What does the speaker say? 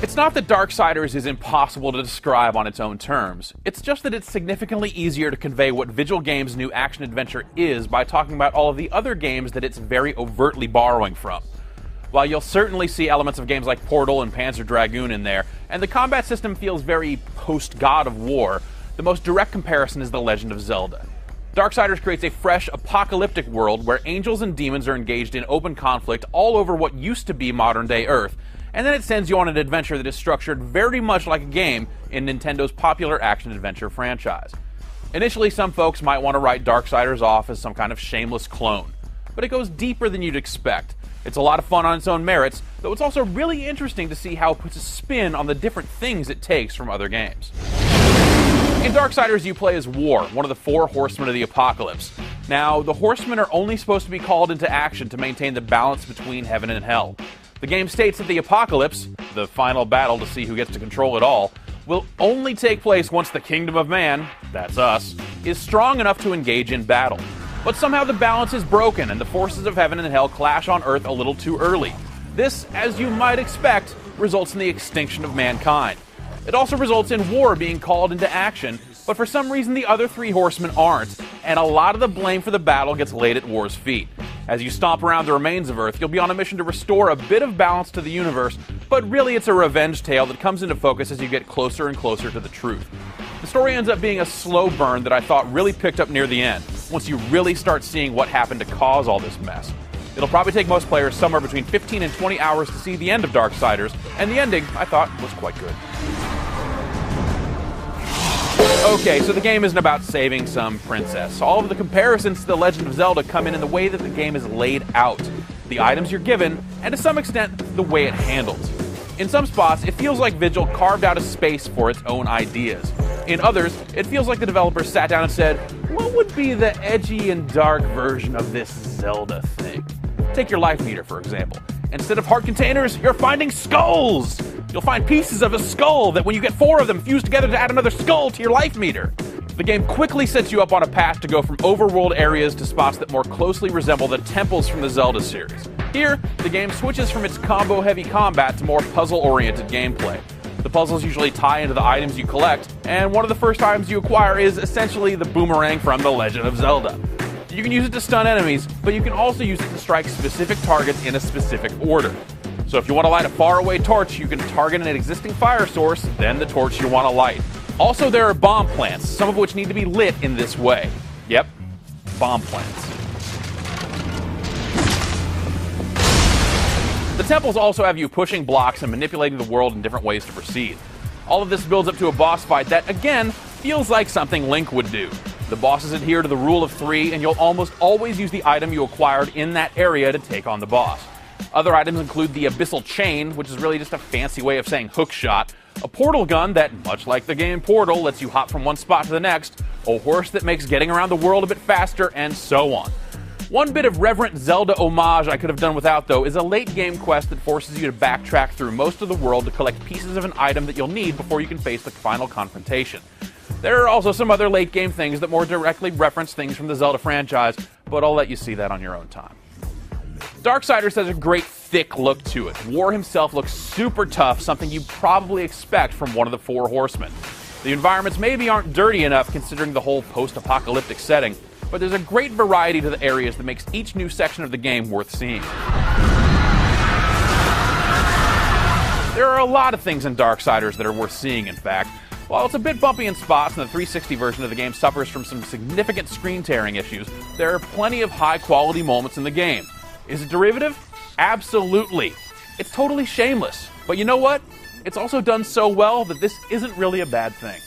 It's not that Darksiders is impossible to describe on its own terms. It's just that it's significantly easier to convey what Vigil Games' new action-adventure is by talking about all of the other games that it's very overtly borrowing from. While you'll certainly see elements of games like Portal and Panzer Dragoon in there, and the combat system feels very post-God of War, the most direct comparison is The Legend of Zelda. Darksiders creates a fresh, apocalyptic world where angels and demons are engaged in open conflict all over what used to be modern-day Earth, and then it sends you on an adventure that is structured very much like a game in Nintendo's popular action-adventure franchise. Initially, some folks might want to write Darksiders off as some kind of shameless clone, but it goes deeper than you'd expect. It's a lot of fun on its own merits, though it's also really interesting to see how it puts a spin on the different things it takes from other games. In Darksiders, you play as War, one of the 4 horsemen of the apocalypse. Now, the horsemen are only supposed to be called into action to maintain the balance between heaven and hell. The game states that the apocalypse, the final battle to see who gets to control it all, will only take place once the kingdom of man, that's us, is strong enough to engage in battle. But somehow the balance is broken and the forces of heaven and hell clash on Earth a little too early. This, as you might expect, results in the extinction of mankind. It also results in War being called into action, but for some reason the other 3 horsemen aren't, and a lot of the blame for the battle gets laid at War's feet. As you stomp around the remains of Earth, you'll be on a mission to restore a bit of balance to the universe, but really it's a revenge tale that comes into focus as you get closer and closer to the truth. The story ends up being a slow burn that I thought really picked up near the end, once you really start seeing what happened to cause all this mess. It'll probably take most players somewhere between 15 and 20 hours to see the end of Darksiders, and the ending, I thought, was quite good. Okay, so the game isn't about saving some princess. All of the comparisons to The Legend of Zelda come in the way that the game is laid out, the items you're given, and to some extent, the way it handles. In some spots, it feels like Vigil carved out a space for its own ideas. In others, it feels like the developers sat down and said, what would be the edgy and dark version of this Zelda thing? Take your life meter, for example. Instead of heart containers, you're finding skulls! You'll find pieces of a skull that when you get 4 of them fuse together to add another skull to your life meter. The game quickly sets you up on a path to go from overworld areas to spots that more closely resemble the temples from the Zelda series. Here, the game switches from its combo-heavy combat to more puzzle-oriented gameplay. The puzzles usually tie into the items you collect, and one of the first items you acquire is essentially the boomerang from The Legend of Zelda. You can use it to stun enemies, but you can also use it to strike specific targets in a specific order. So if you want to light a faraway torch, you can target an existing fire source, then the torch you want to light. Also, there are bomb plants, some of which need to be lit in this way. Yep, bomb plants. The temples also have you pushing blocks and manipulating the world in different ways to proceed. All of this builds up to a boss fight that, again, feels like something Link would do. The bosses adhere to the rule of 3, and you'll almost always use the item you acquired in that area to take on the boss. Other items include the Abyssal Chain, which is really just a fancy way of saying hook shot, a portal gun that, much like the game Portal, lets you hop from one spot to the next, a horse that makes getting around the world a bit faster, and so on. One bit of reverent Zelda homage I could have done without, though, is a late-game quest that forces you to backtrack through most of the world to collect pieces of an item that you'll need before you can face the final confrontation. There are also some other late-game things that more directly reference things from the Zelda franchise, but I'll let you see that on your own time. Darksiders has a great thick look to it. War himself looks super tough, something you probably expect from one of the 4 horsemen. The environments maybe aren't dirty enough considering the whole post-apocalyptic setting, but there's a great variety to the areas that makes each new section of the game worth seeing. There are a lot of things in Darksiders that are worth seeing, in fact. While it's a bit bumpy in spots and the 360 version of the game suffers from some significant screen tearing issues, there are plenty of high-quality moments in the game. Is it derivative? Absolutely. It's totally shameless. But you know what? It's also done so well that this isn't really a bad thing.